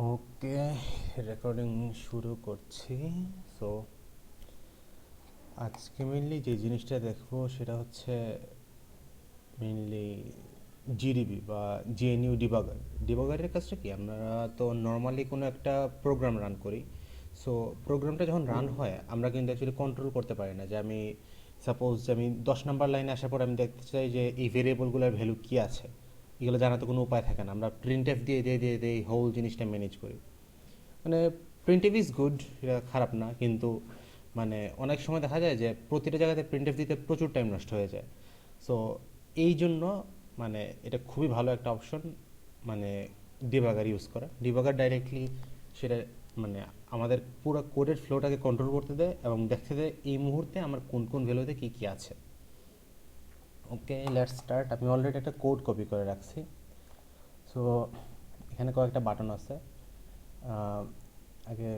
ওকে, recording শুরু করছি। So আজকে মেনলি যে জিনিসটা দেখবো সেটা হচ্ছে মেনলি জিডিবি বা জিএনইউ ডিবাগার। ডিবাগারের কাজটা কি, আমরা তো নর্মালি কোনো একটা প্রোগ্রাম রান করি। সো প্রোগ্রামটা যখন রান হয় আমরা কিন্তু অ্যাকচুয়ালি কন্ট্রোল করতে পারি না যে আমি সাপোজ যে আমি 10 নম্বর লাইনে আসার পর আমি দেখতে চাই যে এই ভেরিয়েবলগুলোর ভ্যালু কী আছে। এগুলো জানাতে কোনো উপায় থাকে না, আমরা প্রিন্ট এফ দিয়ে দিয়ে দিয়ে দিয়ে হোল জিনিসটা ম্যানেজ করি। মানে প্রিন্ট ইজ গুড, এটা খারাপ না, কিন্তু মানে অনেক সময় দেখা যায় যে প্রতিটা জায়গাতে প্রিন্ট এফ দিতে প্রচুর টাইম নষ্ট হয়ে যায়। সো এই জন্য মানে এটা খুবই ভালো একটা অপশন, মানে ডিবাগার ইউজ করা। ডিবাগার ডাইরেক্টলি সেটা মানে আমাদের পুরো কোডের ফ্লোটাকে কন্ট্রোল করতে দেয় এবং দেখতে দেয় এই মুহূর্তে আমার কোন কোন ভ্যালুতে কী কী আছে। ওকে, লেটস স্টার্ট। আমি অলরেডি একটা কোড কপি করে রাখছি। সো এখানে কয়েকটা বাটন আছে। আগে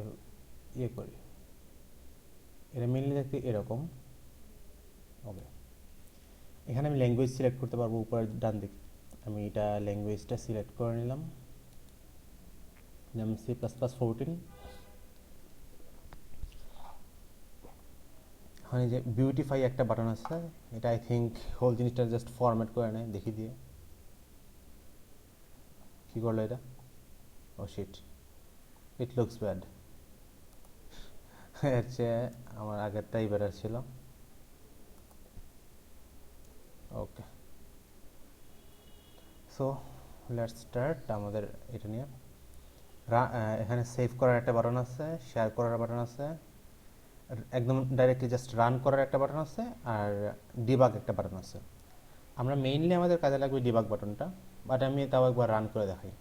ইয়ে করি, এটা মেনলি দেখতে এরকম। ওকে, এখানে আমি ল্যাঙ্গুয়েজ সিলেক্ট করতে পারবো উপরের ডান দিকে। আমি এটা ল্যাঙ্গুয়েজটা সিলেক্ট করে নিলাম, যেমন C++14। ওখানে যে বিউটিফাই একটা বাটন আছে, এটা আই থিঙ্ক হোল জিনিসটা জাস্ট ফরম্যাট করে নেয়। দেখি দিয়ে কী করলো এটা। ও শিট, ইট লুকস ব্যাড। এর চেয়ে আমার আগেরটাই বেটার ছিল। ওকে, সো লেটস স্টার্ট আমাদের এটা নিয়ে। এখানে সেভ করার একটা বাটন আছে, শেয়ার করার বাটন আছে, একদম ডাইরেক্টলি জাস্ট রান করার একটা বাটন আছে, আর ডিবাগ একটা বাটন আছে। আমরা মেইনলি আমাদের কাজে লাগবে ডিবাগ বাটনটা, বাট আমি তাও একবার রান করে দেখাই।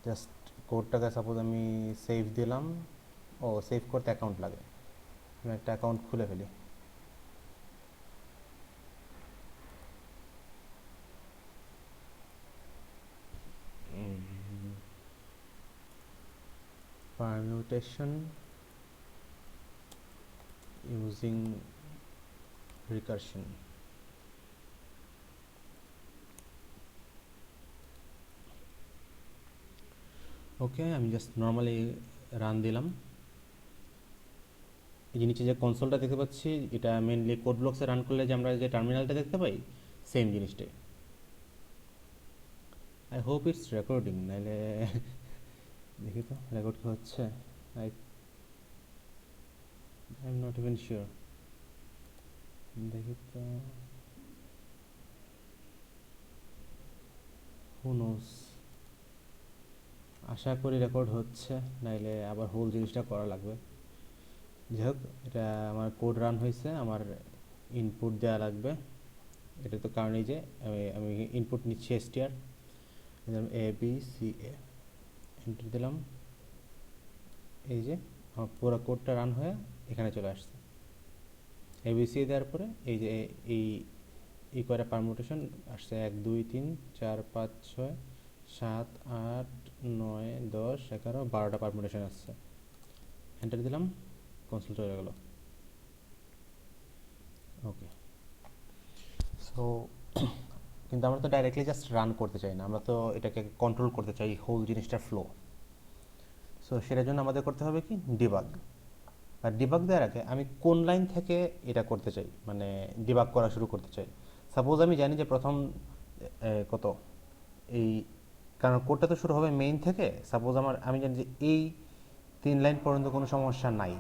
জাস্ট কোডটাকে সাপোজ আমি সেভ দিলাম। ও সেভ করতে অ্যাকাউন্ট লাগে, আমি একটা অ্যাকাউন্ট খুলে ফেলি। Permutation using recursion. ওকে, আমি জাস্ট নর্মালি রান দিলাম। এই যে নিচে যে কনসোলটা দেখতে পাচ্ছি, এটা মেনলি কোড ব্লকসে রান করলে যে আমরা যে টার্মিনালটা দেখতে পাই, সেম জিনিসটাই। আই হোপ ইটস রেকর্ডিং, নাহলে দেখি তো রেকর্ড কি হচ্ছে। I I am not even sure. দেখি তো, হু নোস। আশা করি রেকর্ড হচ্ছে, নাইলে আবার হোল জিনিসটা করা লাগবে। যাই হোক, এটা আমার কোড রান হয়েছে, আমার ইনপুট দেওয়া লাগবে। এটা তো কারণেই যে আমি আমি ইনপুট নিচ্ছি str, ABCA এন্টার দিলাম। এই যে আমার পুরো কোডটা রান হয়ে এখানে চলে আসছে। ABC দেওয়ার পরে এই যে এই এই কয়টা পারমুটেশন আসছে, 1 2 3 4 5 6 7 8 9 10 11 12টা পারমুটেশন আসছে। এন্টার দিলাম, কনসোল চলে গেল। ওকে, সো কিন্তু আমরা তো ডাইরেক্টলি জাস্ট রান করতে চাই না, আমরা তো এটাকে কন্ট্রোল করতে চাই হোল জিনিসটার ফ্লো। সো সেটার জন্য আমাদের করতে হবে কি, ডিবাগ। আর ডিবাগ দেওয়ার আগে আমি কোন লাইন থেকে এটা করতে চাই, মানে ডিবাগ করা শুরু করতে চাই। সাপোজ আমি জানি যে প্রথম কত এই, কারণ কোডটা তো শুরু হবে মেইন থেকে। সাপোজ আমি জানি যে এই 3 লাইন পর্যন্ত কোনো সমস্যা নাই।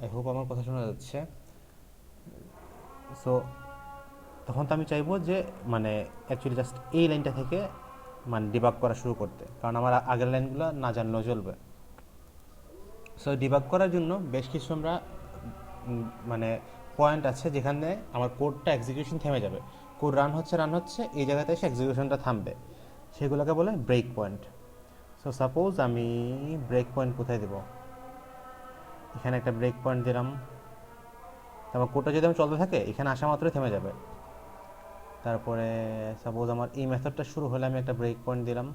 আই হোপ আমার কথা শোনা যাচ্ছে। সো তখন তো আমি চাইবো যে মানে অ্যাকচুয়ালি জাস্ট এই লাইনটা থেকে মানে ডিবাগ করা শুরু করতে, কারণ আমার আগের লাইনগুলো না জানলেও চলবে। সো ডিবাগ করার জন্য বেশ কিছু আমরা মানে পয়েন্ট আছে যেখানে আমার কোডটা এক্সিকিউশন থেমে যাবে। কোড রান হচ্ছে এই জায়গাতে এসে এক্সিকিউশনটা থামবে, সেগুলোকে বলে ব্রেক পয়েন্ট। সো সাপোজ আমি ব্রেক পয়েন্ট কোথায় দেবো, এখানে একটা ব্রেক পয়েন্ট দিলাম। তারপর কোডটা যদি আমি চলতে থাকে এখানে আসা মাত্রই থেমে যাবে। তারপরে সাপোজ আমার এই মেথডটা শুরু হলে আমি একটা ব্রেক পয়েন্ট দিলাম।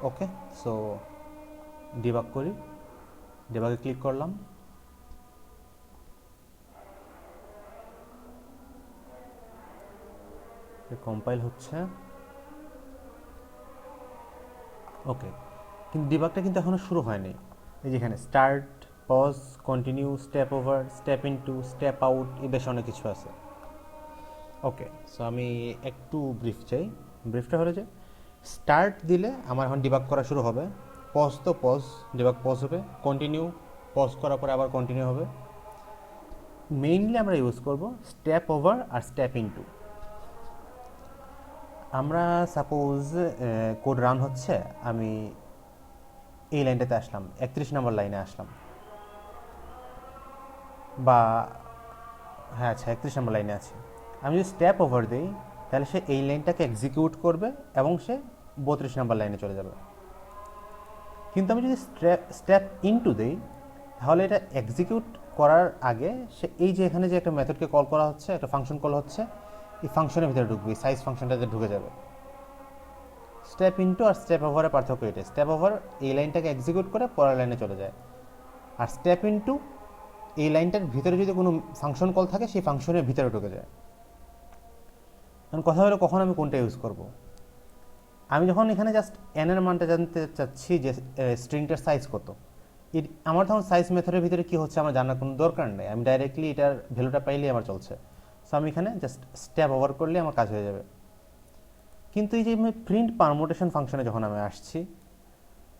ওকে, সো ডিবাগ করি। ডিবাগে ক্লিক করলাম, কম্পাইল হচ্ছে। ওকে, কিন্তু ডিবাগটা কিন্তু এখনও শুরু হয়নি। এই যেখানে start, pause, continue, step over, step into, step out, এই বেশ অনেক কিছু আছে। ওকে, সো আমি একটু ব্রিফ চাই। ব্রিফটা হলো যে স্টার্ট দিলে আমার এখন ডিবাগ করা শুরু হবে, পজ তো পজ, ডিবাগ পজ হবে, কন্টিনিউ, পজ করার পরে আবার কন্টিনিউ হবে। মেইনলি আমরা ইউজ করব স্টেপ ওভার আর স্টেপ ইনটু। আমরা সাপোজ কোড রান হচ্ছে, আমি এই লাইনটাতে আসলাম, 31 নম্বর লাইনে আসলাম, বা হ্যাঁ আচ্ছা 31 নম্বর লাইনে আছে। আমি যদি স্টেপ ওভার দিই তাহলে সে এই লাইনটাকে এক্সিকিউট করবে এবং সে 32 নম্বর লাইনে চলে যাবে। কিন্তু আমি যদি স্টেপ ইনটু দিই তাহলে এটা এক্সিকিউট করার আগে সে এই যে এখানে যে একটা মেথডকে কল করা হচ্ছে, একটা ফাংশন কল হচ্ছে, এই ফাংশনের ভিতরে ঢুকবে, সাইজ ফাংশনটাতে ঢুকে যাবে। স্টেপ ইনটু আর স্টেপ ওভারের পার্থক্য এটা, স্টেপ ওভার এই লাইনটাকে এক্সিকিউট করে পরের লাইনে চলে যায়, আর স্টেপ ইনটু এই লাইনটার ভিতরে যদি কোনো ফাংশন কল থাকে সেই ফাংশনের ভিতরে ঢুকে যায়। এখন কথা হলো কখন আমি কোনটা ইউজ করব। আমি যখন এখানে জাস্ট এন এর মানটা জানতে চাচ্ছি যে স্ট্রিংটার সাইজ কত, আমার তখন সাইজ মেথডের ভিতরে কী হচ্ছে আমার জানার কোনো দরকার নেই, আমি ডাইরেক্টলি এটার ভ্যালুটা পাইলেই আমার চলছে। সো আমি এখানে জাস্ট স্টেপ ওভার করলে আমার কাজ হয়ে যাবে। কিন্তু এই যে প্রিন্ট পারমুটেশন ফাংশনে যখন আমি আসছি,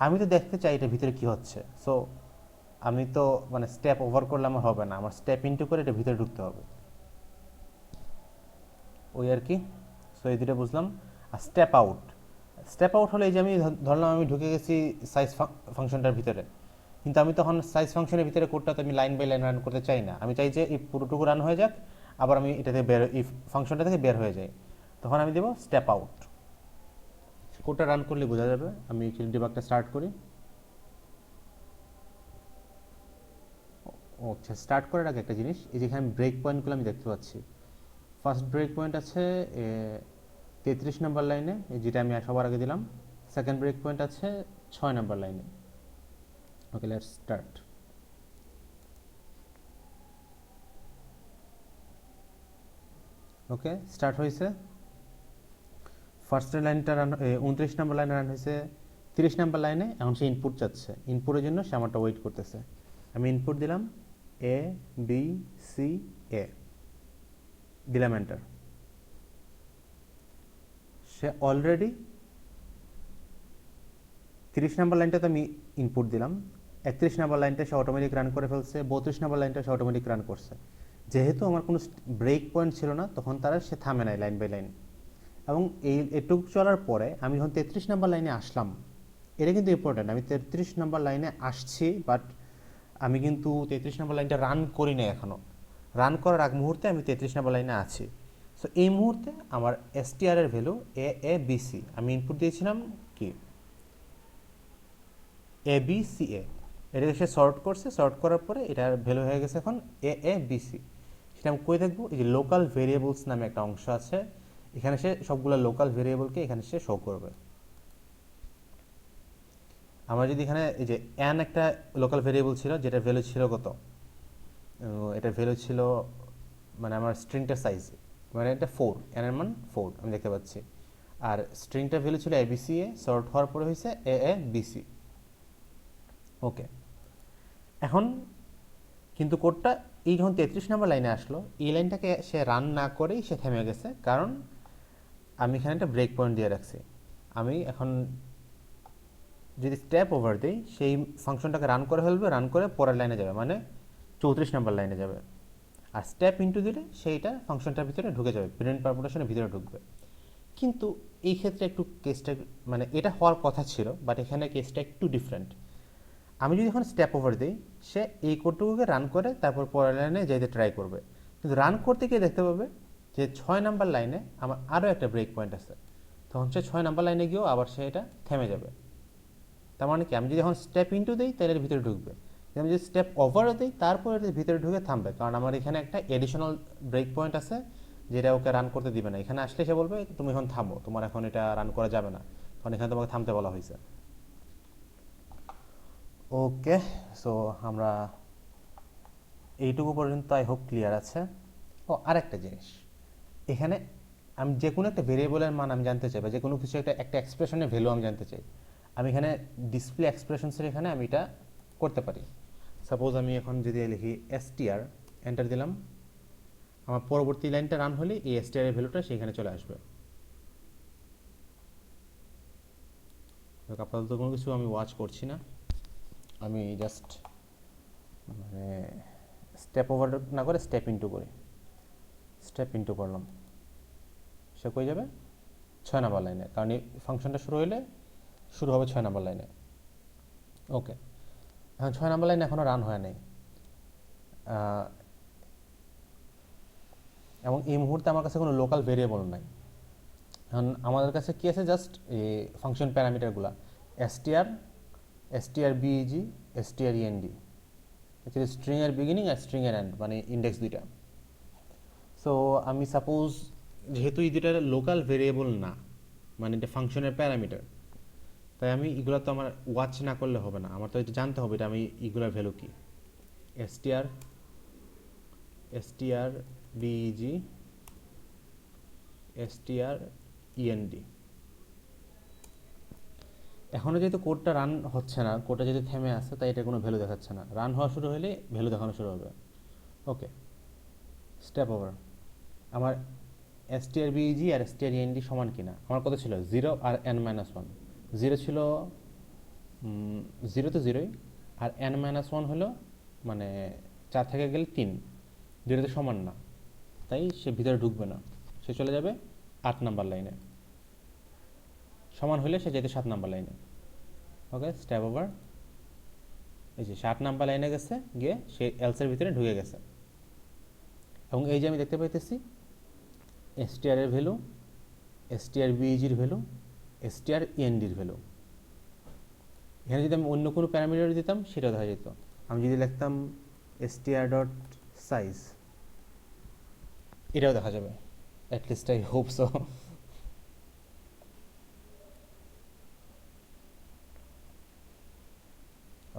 আমি তো দেখতে চাই এটার ভিতরে কী হচ্ছে। সো আমি তো মানে স্টেপ ওভার করলে আমার হবে না, আমার স্টেপ ইনটু করে এটা ভিতরে ঢুকতে হবে, ওই আর কি। সো এই দুটো বুঝলাম। আর স্টেপ আউট, স্টেপ আউট হলো এই যে আমি ধরলাম আমি ঢুকে গেছি সাইজ ফাংশনটার ভিতরে, কিন্তু আমি তখন সাইজ ফাংশনের ভিতরে কোডটা তো আমি লাইন বাই লাইন রান করতে চাই না, আমি চাই যে এই পুরোটুকু রান হয়ে যাক, আবার আমি এটা থেকে বের, এই ফাংশনটা থেকে বের হয়ে যাই, তখন আমি দেবো স্টেপ আউট। কোডটা রান করলে বোঝা যাবে। আমি ডিবাগটা স্টার্ট করি। আচ্ছা, স্টার্ট করার আগে একটা জিনিস, এই যেখানে ব্রেক পয়েন্টগুলো আমি দেখতে পাচ্ছি। ফার্স্ট ব্রেক পয়েন্ট আছে 33 নম্বর লাইনে, যেটা আমি সবার আগে দিলাম। সেকেন্ড ব্রেক পয়েন্ট আছে 6 নম্বর লাইনে। ওকে, লেটস স্টার্ট। ওকে, স্টার্ট হয়েছে। ফার্স্টের লাইনটা রান 29 নম্বর লাইনে রান হয়েছে, 30 নম্বর লাইনে এখন সে ইনপুট চাচ্ছে, ইনপুটের জন্য সে আমারটা ওয়েট করতেছে। আমি ইনপুট দিলাম এ বি সি এ, দিলাম এন্টার। সে অলরেডি 30 নম্বর লাইনটাতে আমি ইনপুট দিলাম, 31 নম্বর লাইনটা সে অটোমেটিক রান করে ফেলছে, 32 নম্বর লাইনটা সে অটোমেটিক রান করছে। যেহেতু আমার কোনো ব্রেক পয়েন্ট ছিল না, তখন তারা সে থামে নাই লাইন বাই লাইন। এবং এটুকু চলার পরে আমি যখন 33 নম্বর লাইনে আসলাম, এটা কিন্তু ইম্পর্ট্যান্ট, আমি 33 নম্বর লাইনে আসছি, বাট আমি কিন্তু 33 নম্বর লাইনটা রান করি না এখনও। রান করার আগ মুহূর্তে আমি 33 নম্বর লাইনে আছি। সো এই মুহূর্তে আমার এসটিআর এর ভ্যালু এ বি সি, আমি ইনপুট দিয়েছিলাম কি এ বি সি এ, এটাকে সে সর্ট করছে, সর্ট করার পরে এটার ভ্যালু হয়ে গেছে এখন এ বি সি। সেটা আমি কই দেখবো, এই যে লোকাল ভেরিয়েবলস নামে একটা অংশ আছে, এখানে সে সবগুলো লোকাল ভেরিয়েবলকে এখানে সে শো করবে। আমরা যদি এখানে এই যে এন একটা লোকাল ভেরিয়েবল ছিল, যেটার ভ্যালু ছিল কত, এটার ভ্যালু ছিল মানে আমার স্ট্রিংটার সাইজ, মানে এটা 4, এন এর মান 4 আমি দেখতে পাচ্ছি। আর স্ট্রিংটার ভ্যালু ছিল A B C A, sort হওয়ার পরে হয়েছে এ বি সি। ওকে, এখন কিন্তু কোডটা এই যখন 33 নম্বর লাইনে আসলো, এই লাইনটাকে সে রান না করেই সে থেমে গেছে, কারণ আমি এখানে একটা ব্রেক পয়েন্ট দিয়ে রাখছি। আমি এখন যদি স্টেপ ওভার দিই, সেই ফাংশনটাকে রান করে ফেলবে, রান করে পরের লাইনে যাবে, মানে 34 নম্বর লাইনে যাবে। আর স্টেপ ইনটু দিলে সেইটা ফাংশনটার ভিতরে ঢুকে যাবে, প্রিন্ট পারমুটেশনের ভিতরে ঢুকবে। কিন্তু এই ক্ষেত্রে একটু কেসটা মানে এটা হওয়ার কথা ছিল, বাট এখানে কেসটা একটু ডিফারেন্ট। আমি যদি এখন স্টেপ ওভার দিই, সে এই কোডটুকুকে রান করে তারপর পরের লাইনে যাইতে ট্রাই করবে, কিন্তু রান করতে গিয়ে দেখতে পাবে যে 6 নাম্বার লাইনে আমার আরও একটা ব্রেক পয়েন্ট আছে, তখন সে 6 নাম্বার লাইনে গিয়েও আবার সে এটা থেমে যাবে। তার মানে কি, আমি যদি এখন স্টেপ ইনটু দিই তাহলে এর ভিতরে ঢুকবে, আমি যদি স্টেপ ওভারও দিই তারপর এর ভিতরে ঢুকে থামবে, কারণ আমার এখানে একটা এডিশনাল ব্রেক পয়েন্ট আছে যেটা ওকে রান করতে দিবে না। এখানে আসলে সে বলবে তুমি এখন থামো, তোমার এখন এটা রান করা যাবে না, কারণ এখানে তোমাকে থামতে বলা হয়েছে। ওকে, সো আমরা এইটুকু পর্যন্ত আই হোপ ক্লিয়ার আছে। ও আরেকটা জিনিস, এখানে আমি যে কোনো একটা ভেরিয়েবলের মান আমি জানতে চাই, বা যে কোনো কিছু একটা একটা এক্সপ্রেশনের ভ্যালু আমি জানতে চাই, আমি এখানে ডিসপ্লে এক্সপ্রেশনসের এখানে আমি এটা করতে পারি। সাপোজ আমি এখন যদি লিখি এসটিআর, এন্টার দিলাম, আমার পরবর্তী লাইনটা রান হলে এই এসটিআর এর ভ্যালুটা সেখানে চলে আসবে। আপাতত কোনো কিছু আমি ওয়াচ করছি না, আমি জাস্ট মানে স্টেপ ওভার না করে স্টেপ ইনটু করি। স্টেপ ইনটু করলাম, সে কই যাবে 6 নাম্বার লাইনে, কারণ এই ফাংশনটা শুরু হলে শুরু হবে 6 নাম্বার লাইনে। ওকে, এখন 6 নাম্বার লাইন এখনও রান হয় নাই, এবং এই মুহূর্তে আমার কাছে কোনো লোকাল ভেরিয়েবল নাই। এখন আমাদের কাছে কি আছে, জাস্ট এই ফাংশন প্যারামিটারগুলো STR, STR BEG, STR END, actually string এর বিগিনিং আর স্ট্রিং এর এন্ড, মানে ইন্ডেক্স দুইটা। সো আমি সাপোজ, যেহেতু এই দুইটা লোকাল ভেরিয়েবল না, মানে এটা ফাংশনের প্যারামিটার, তাই আমি এগুলো তো আমার ওয়াচ না করলে হবে না, আমার তো এটা জানতে হবে এটা আমি এগুলোর ভ্যালু কি। STR, STR BEG, STR END. এখনও যেহেতু কোডটা রান হচ্ছে না, কোডটা যেহেতু থেমে আছে, তাই এটা কোনো ভ্যালু দেখাচ্ছে না। রান হওয়া শুরু হলে ভ্যালু দেখানো শুরু হবে। ওকে, স্টেপ ওভার। আমার এসটিআর বিইজি আর এসটিআর ইএনডি সমান কিনা, আমার কত ছিল 0 আর n-1। 0 ছিল 0 তো 0ই, আর n-1 হলো মানে 4 থেকে গেলে 3, 0 তো সমান না, তাই সে ভিতরে ঢুকবে না, সে চলে যাবে 8 নাম্বার লাইনে। সমান হলে সে যেতে 7 নাম্বার লাইনে। ওকে, স্টেপ ওভার। এই যে 7 নাম্বার লাইনে গেছে, গিয়ে সে এলসের ভিতরে ঢুকে গেছে, এবং এই যে আমি দেখতে পাইতেছি এসটিআর এর ভ্যালু, এসটিআর বিইজির ভ্যালু, এসটিআর ইএনডির ভ্যালু। এখানে যদি আমি অন্য কোনো প্যারামিটার দিতাম সেটাও দেখা যেত। আমি যদি লিখতাম এসটিআর ডট সাইজ, এটাও দেখা যাবে, at least I hope so.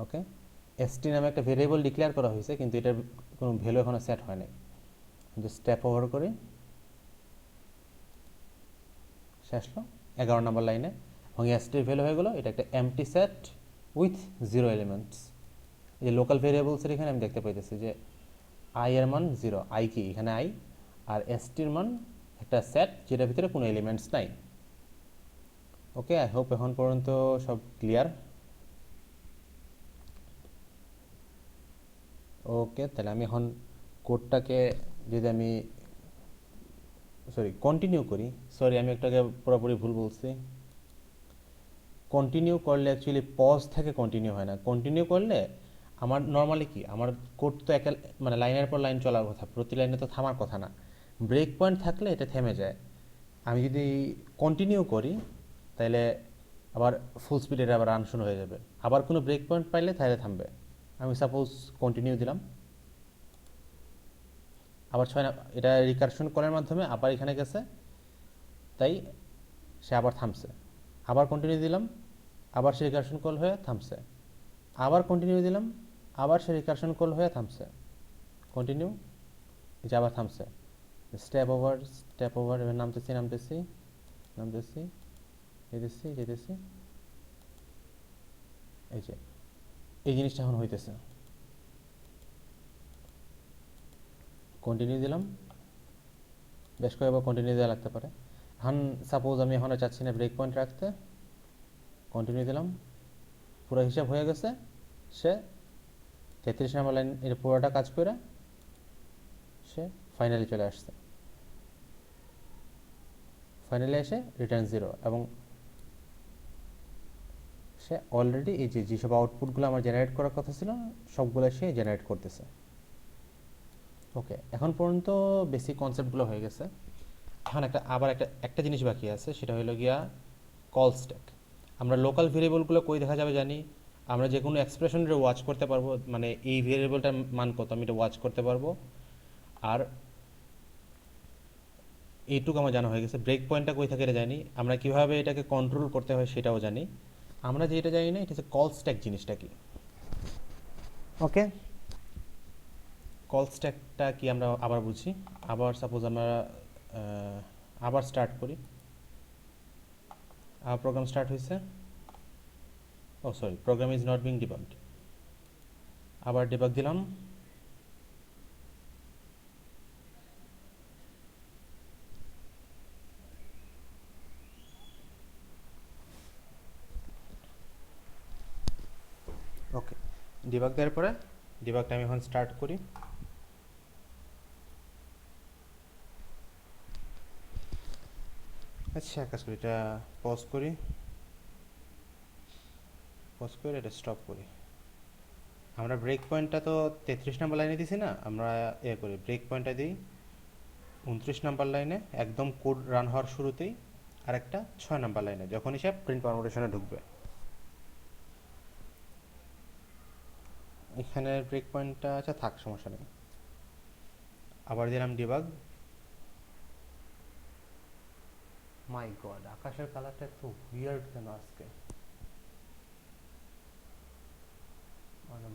Okay, ST নামে একটা ভেরিয়েবল ডিক্লেয়ার করা হয়েছে, কিন্তু এটার কোনো ভ্যালু এখনো সেট হয় নাই। জাস্ট স্টেপ ওভার করি, সে আসলো 11 নাম্বার লাইনে, এবং এসটির ভ্যালু হয়ে গেলো এটা একটা এমটি সেট উইথ 0 এলিমেন্টস। এই যে লোকাল ভেরিয়েবলসের এখানে আমি দেখতে পাইতেছি যে আই এর মান 0, আই কি এখানে আই, আর এসটির মান একটা সেট যেটার ভিতরে কোনো এলিমেন্টস নাই। ওকে, আই হোপ এখন পর্যন্ত সব ক্লিয়ার। ওকে, তাহলে আমি এখন কোডটাকে যদি আমি কন্টিনিউ করি, আমি একটাকে পুরোপুরি ভুল বলছি। কন্টিনিউ করলে অ্যাকচুয়ালি পজ থেকে কন্টিনিউ হয় না, কন্টিনিউ করলে আমার নর্মালি কি, আমার কোড তো এক মানে লাইনের পর লাইন চলার কথা, প্রতি লাইনে তো থামার কথা না, ব্রেক পয়েন্ট থাকলে এটা থেমে যায়। আমি যদি কন্টিনিউ করি তাহলে আবার ফুল স্পিডে আবার রান শুরু হয়ে যাবে, আবার কোনো ব্রেক পয়েন্ট পাইলে তাহলে থামবে। আমি সাপোজ কন্টিনিউ দিলাম, আবার 6 না, এটা রিকারশন করার মাধ্যমে আবার এখানে গেছে, তাই সে আবার থামছে। আবার কন্টিনিউ দিলাম, আবার সে রিকারশন কল হয়ে থামছে। আবার কন্টিনিউ দিলাম, আবার সে রিকারশন কল হয়ে থামছে। কন্টিনিউ, এই যে আবার থামছে। স্টেপ ওভার, স্টেপ ওভার, এবার নামতেছি নামতেছি নামতেছি, যেতেছি যেতেছি, এই যে এই জিনিসটা এখন হইতেছে। কন্টিনিউ দিলাম, বেশ কয়েকবার কন্টিনিউ দেওয়া লাগতে পারে। এখন সাপোজ আমি এখন চাচ্ছি না ব্রেক পয়েন্ট রাখতে, কন্টিনিউ দিলাম, পুরো হিসাব হয়ে গেছে, সে 33 নাম্বার লাইন এর পুরোটা কাজ করে সে ফাইনালি চলে আসছে। ফাইনালি এসে রিটার্ন 0, এবং সে অলরেডি এই যে যেসব আউটপুটগুলো আমার জেনারেট করার কথা ছিল সবগুলো সে জেনারেট করতেছে। ওকে, এখন পর্যন্ত বেসিক কনসেপ্টগুলো হয়ে গেছে। এখন আবার একটা জিনিস বাকি আছে, সেটা হলো গিয়া কল স্ট্যাক। আমরা লোকাল ভেরিয়েবলগুলো কই দেখা যাবে জানি, আমরা যে কোনো এক্সপ্রেশনের ওয়াচ করতে পারবো, মানে এই ভেরিয়েবলটার মান কত আমি এটা ওয়াচ করতে পারবো। আর এইটুকু আমার জানা হয়ে গেছে, ব্রেক পয়েন্টটা কই থাকে এটা জানি, আমরা কিভাবে এটাকে কন্ট্রোল করতে হয় সেটাও জানি। আমরা যেটা জানি না এটা হচ্ছে কল স্ট্যাক জিনিসটা কি। ওকে, কল স্ট্যাকটা কি আমরা আবার বুঝি। আবার সাপোজ আমরা আবার স্টার্ট করি, আবার প্রোগ্রাম স্টার্ট হয়েছে, oh sorry, program is not being debugged, আবার ডিবাগ দিলাম। ওকে, ডিবাগ দেওয়ার পরে ডিবাগটা আমি এখন স্টার্ট করি। আচ্ছা, কাজ করি, এটা পজ করি, পজ করে এটা স্টপ করি। আমরা ব্রেক পয়েন্টটা তো 33 নম্বর লাইনে দিছি না, আমরা করি ব্রেক পয়েন্টটা দিই 29 নম্বর লাইনে, একদম কোড রান হওয়ার শুরুতেই, আর একটা 6 নম্বর লাইনে যখন হিসাব প্রিন্ট পারমুটেশনে ঢুকবে। এখানে ব্রেক পয়েন্টটা আচ্ছা থাক, সমস্যা নেই। আবার দিলাম ডিবাগ। মাই গড, আকাশের কালারটা একটু উইয়ার্ড কেন আজকে, মানে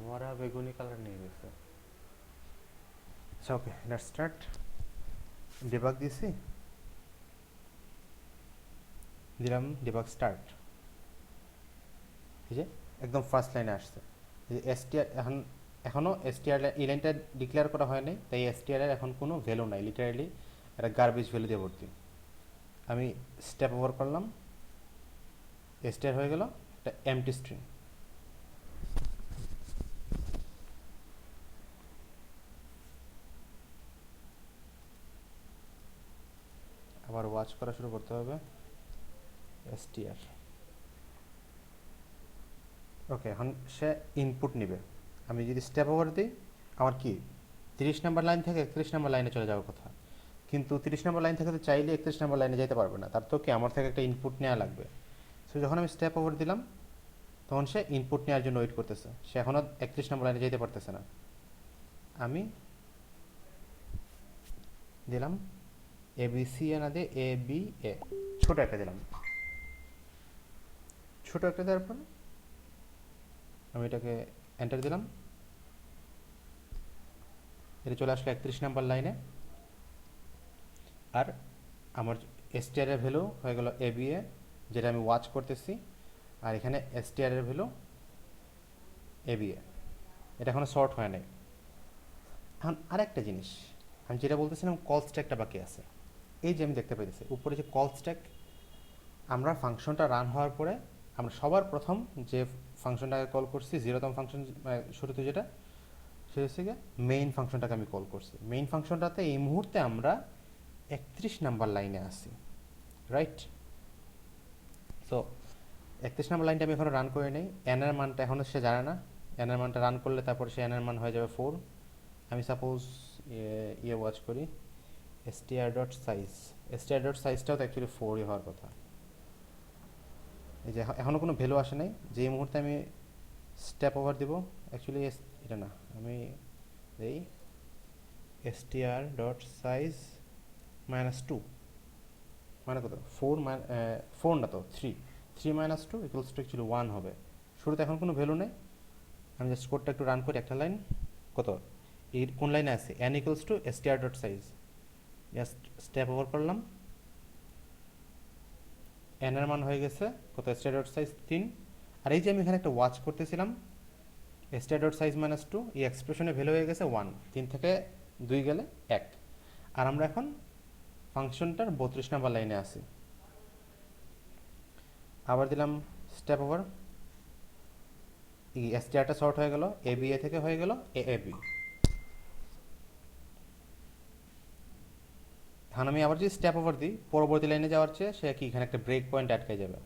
মরা বেগুনি কালার নিয়ে গেছে। আচ্ছা ওকে, লেটস স্টার্ট। ডিবাগ দিছি, দিলাম ডিবাগ স্টার্ট। এই যে একদম ফার্স্ট লাইনে আসছে, যে এসটিআর এখনও এসটিআর এই লাইনটা ডিক্লেয়ার করা হয় নাই, তাই এসটিআর এর এখন কোনো ভ্যালু নাই, লিটারালি একটা গার্বেজ ভ্যালু দিয়ে ভর্তি। আমি স্টেপ ওভার করলাম, এসটিআর হয়ে গেল একটা এমটি স্ট্রিং। আবার ওয়াচ করা শুরু করতে হবে, এসটিআর। ওকে, এখন সে ইনপুট নেবে। আমি যদি স্টেপ ওভার দিই, আমার কি 30 নম্বর লাইন থেকে 31 নম্বর লাইনে চলে যাওয়ার কথা, কিন্তু 30 নম্বর লাইন থেকে তো চাইলে 31 নম্বর লাইনে যেতে পারবে না, তার তো কি আমার থেকে একটা ইনপুট নেওয়া লাগবে। সো যখন আমি স্টেপ ওভার দিলাম, তখন সে ইনপুট নেওয়ার জন্য ওয়েট করতেছে, সে এখনও 31 নম্বর লাইনে যেতে পারতেছে না। আমি দিলাম এ বি সি এ না দিয়ে এ বি এ, ছোটো একটা দিলাম। ছোটো একটা দেওয়ার পর আমি এটাকে এন্টার দিলাম, এটা চলে আসলো 31 নম্বর লাইনে। আর আমার এসটিআর এর ভ্যালু হয়ে গেল এ বি এ, যেটা আমি ওয়াচ করতেছি, আর এখানে এসটিআর এর ভ্যালু এ বি এ, এটা এখনো শর্ট হয় নাই। এখন আরেকটা জিনিস, আমি যেটা বলতেছিলাম কল স্ট্যাকটা বাকি আছে। এই যে আমি দেখতে পাইতেছি উপরে যে কল স্ট্যাক, আমরা ফাংশনটা রান হওয়ার পরে আমরা সবার প্রথম যে ফাংশনটাকে কল করছি, 0তম ফাংশন শুরুতে যেটা, সেটা হচ্ছে গিয়ে মেইন ফাংশনটাকে আমি কল করছি। মেইন ফাংশনটাতে এই মুহূর্তে আমরা 31 নাম্বার লাইনে আছি, রাইট? সো 31 নম্বর লাইনটা আমি এখনও রান করে নেই, এনের মানটা এখনও সে জানে না। এনের মানটা রান করলে তারপর সে এনের মান হয়ে যাবে 4। আমি সাপোজ ওয়াচ করি str dot size, str dot সাইজটাও তো অ্যাকচুয়ালি 4ই হওয়ার কথা। এই যে এখনও কোনো ভ্যালু আসে নাই, যেই মুহূর্তে আমি স্টেপ ওভার দিব, অ্যাকচুয়ালি এটা না, আমি এই str ডট সাইজ -2 মানে কত, 4 না তো 3, 3 - 2 ইকুয়ালস টু অ্যাকচুয়ালি 1 হবে। শুরুতে এখন কোনো ভ্যালু নেই, আমি জাস্ট কোডটা একটু রান করি, একটা লাইন কত, এই কোন লাইনে আছে, n equals to str dot size, just step over করলাম, n এর মান হয়ে গেছে কত, str ডট সাইজ 3। আর এই যে আমি এখানে একটা ওয়াচ করতেছিলাম str ডট সাইজ -2, এই এক্সপ্রেশনে ভ্যালু হয়ে গেছে 1, 3 থেকে 2 গেলে 1। আর আমরা এখন ফাংশনটার 32 নম্বর লাইনে আছি। আবার দিলাম স্টেপ ওভার, এই এসটিআরটা শর্ট হয়ে গেল, এ বি এ থেকে হয়ে গেল এ এ বি। এখন আমি আবার যদি স্টেপ ওভার দিই, পরবর্তী লাইনে যাওয়ার চেয়ে সে কি এখানে একটা ব্রেক পয়েন্ট আটকে যাবে।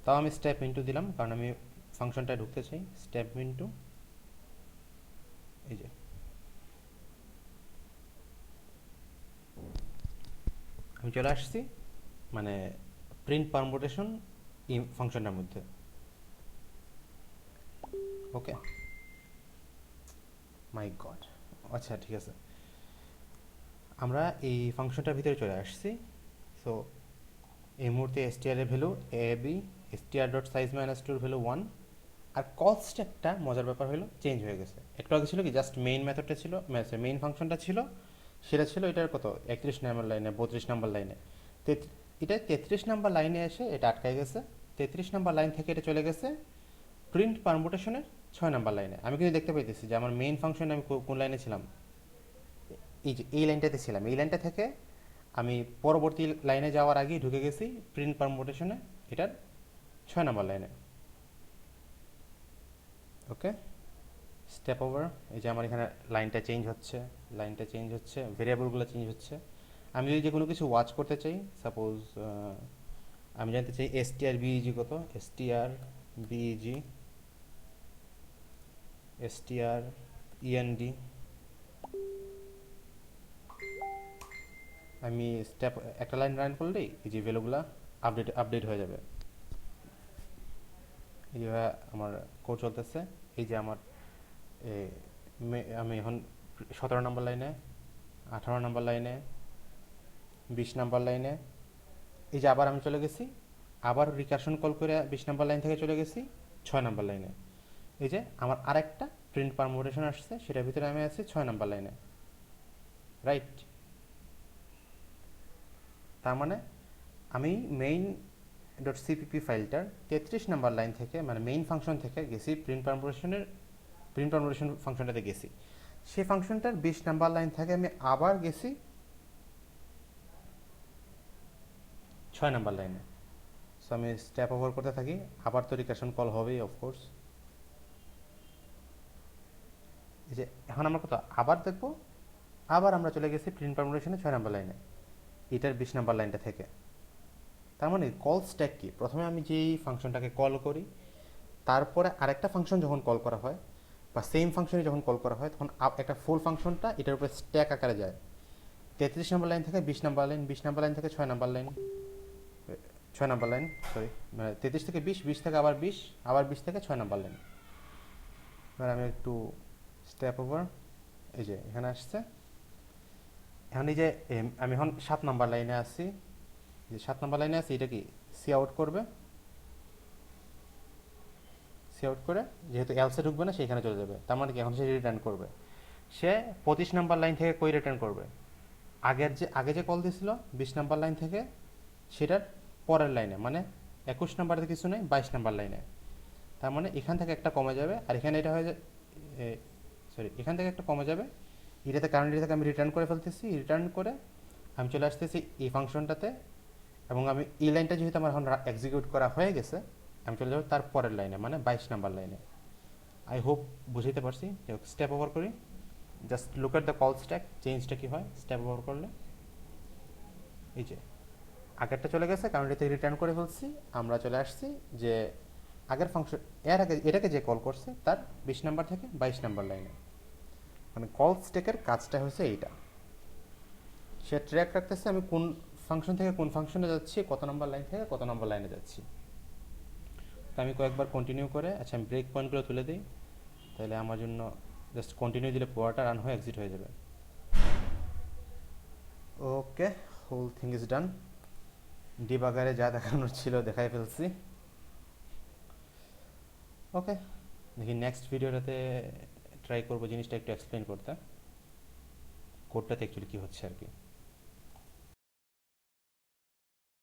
তাও আমি স্টেপ ইনটু দিলাম, কারণ আমি ফাংশনটায় ঢুকতে চাই। স্টেপ ইনটু, এই যে আমি চলে আসছি মানে প্রিন্ট পারমুটেশন ফাংশনটার মধ্যে। ওকে, মাই গড, আচ্ছা ঠিক আছে, আমরা এই ফাংশনটার ভিতরে চলে আসছি। সো এই মুহূর্তে str এর value A B, str dot size -2 এর ভ্যালু 1, আর কল স্ট্যাকটা মজার ব্যাপার হলো চেঞ্জ হয়ে গেছে। একটু আগে ছিল কি জাস্ট মেইন মেথডটা ছিল, মেইন ফাংশনটা ছিল, সেটা ছিল এটার কত 31 নম্বর লাইনে, 32 নম্বর লাইনে। এটা 33 নম্বর লাইনে এসে এটা আটকায় গেছে। 33 নম্বর লাইন থেকে এটা চলে গেছে প্রিন্ট পারমুটেশনের 6 নম্বর লাইনে। আমি কিন্তু দেখতে পাইতেছি যে আমার মেইন ফাংশনে আমি কোন লাইনে ছিলাম, এই যে এই লাইনটাতে ছিলাম। এই লাইনটা থেকে আমি পরবর্তী লাইনে যাওয়ার আগেই ঢুকে গেছি প্রিন্ট পারমুটেশনে এটার 6 নম্বর লাইনে। ওকে, স্টেপ ওভার। এই যে আমার এখানে লাইনটা চেঞ্জ হচ্ছে, ভেরিয়েবলগুলো চেঞ্জ হচ্ছে। আমি যদি যে কোনো কিছু ওয়াচ করতে চাই, সাপোজ আমি জানতে চাই এসটিআর বিইজি কত, এসটিআর বিইজি, এসটিআর ইএনডি, আমি স্টেপ একটা লাইন রান করলেই এই যে ভ্যালুগুলো আপডেট হয়ে যাবে। এইভাবে আমার কোড চলতেছে। এই যে আমার আমি এখন 17 নম্বর লাইনে, 18 নম্বর লাইনে, 20 নম্বর লাইনে, এই যে আবার আমি চলে গেছি, আবার রিকারশন কল করে 20 নম্বর লাইন থেকে চলে গেছি 6 নম্বর লাইনে। এই যে আমার আরেকটা প্রিন্ট পারমুটেশন আসছে, সেটার ভিতরে আমি আছি 6 নম্বর লাইনে, রাইট? তার মানে আমি মেইন ডট সিপিপি ফাইলটার 33 নম্বর লাইন থেকে, মানে মেইন ফাংশন থেকে গেছি প্রিন্ট পারমুটেশন ফাংশনটাতে গেছি। সেই ফাংশনটার 20 নম্বর লাইন থেকে আমি আবার গেছি 6 নম্বর লাইনে। সো আমি স্টেপ ওভার করতে থাকি, আবার তো রিকারশন কল হবেই অফকোর্স। এই যে এখন আমরা কত আবার দেখবো, আবার আমরা চলে গেছি প্রিন্ট পারমুটেশনে 6 নম্বর লাইনে, এটার 20 নম্বর লাইনটা থেকে। তার মানে কল স্ট্যাক কি, প্রথমে আমি যেই ফাংশনটাকে কল করি, তারপরে আরেকটা ফাংশন যখন কল করা হয় বা সেম ফাংশনে যখন কল করা হয়, তখন একটা ফুল ফাংশনটা এটার উপরে স্ট্যাক আকারে যায়। 33 নম্বর লাইন থেকে 20 নম্বর লাইন, 20 নম্বর লাইন থেকে 6 নম্বর লাইন, 6 নম্বর লাইন, সরি, মানে 33 থেকে 20, 20 থেকে আবার 20, আবার 20 থেকে 6 নম্বর লাইন। এবার আমি একটু স্টেপ ওভার, এই যে এখানে আসছে। এখন এই যে আমি এখন 7 নম্বর লাইনে আছি, যে 7 নম্বর লাইনে আছি, এটা কি সি আউট করবে, সি আউট করে যেহেতু এলসে ঢুকবে না সেইখানে চলে যাবে। তার মানে কি এখন সে রিটার্ন করবে, সে 25 নম্বর লাইন থেকে কই রিটার্ন করবে, আগে যে কল দিয়েছিল 20 নম্বর লাইন থেকে, সেটার পরের লাইনে, মানে 21 নম্বরে কিছু নেই, 22 নম্বর লাইনে। তার মানে এখান থেকে একটা কমে যাবে, আর এখানে এটা হয়ে যায়, সরি, এখান থেকে একটা কমে যাবে, এটাতে কারণ এটা থেকে আমি রিটার্ন করে ফেলতেছি। রিটার্ন করে আমি চলে আসতেছি এই ফাংশনটাতে, এবং আমি এই লাইনটা যেহেতু আমার এখন এক্সিকিউট করা হয়ে গেছে, আমি চলে যাবো তার পরের লাইনে, মানে 22 নম্বর লাইনে। আই হোপ বুঝাইতে পারছি। স্টেপ ওভার করি, just look at the call stack, চেঞ্জটা কী হয় স্টেপ ওভার করলে। এই যে আগেরটা চলে গেছে, কারণ এটাতে রিটার্ন করে ফেলছি। আমরা চলে আসছি যে আগের ফাংশন, এর আগে এটাকে যে কল করছে তার 20 নম্বর থেকে 22 নম্বর লাইনে। মানে কল স্ট্যাকের কাজটা হচ্ছে এইটা, সে ট্র্যাক রাখতেছে আমি কোন ফাংশন থেকে কোন ফাংশনে যাচ্ছি, কত নম্বর লাইন থেকে কত নম্বর লাইনে যাচ্ছি। তো আমি কয়েকবার কন্টিনিউ করে, আচ্ছা আমি ব্রেক পয়েন্টগুলো তুলে দিই, তাহলে আমার জন্য জাস্ট কন্টিনিউ দিলে পুরোটা রান হয়ে এক্সিট হয়ে যাবে। ওকে, হোল থিং ইজ ডান। ডিবাগারে যা দেখানোর ছিল দেখাই ফেলছি। ওকে, দেখি নেক্সট ভিডিওটাতে ট্রাই করবো জিনিসটা একটু এক্সপ্লেন করতে, কোডটাতে অ্যাকচুয়ালি কী হচ্ছে আর কি।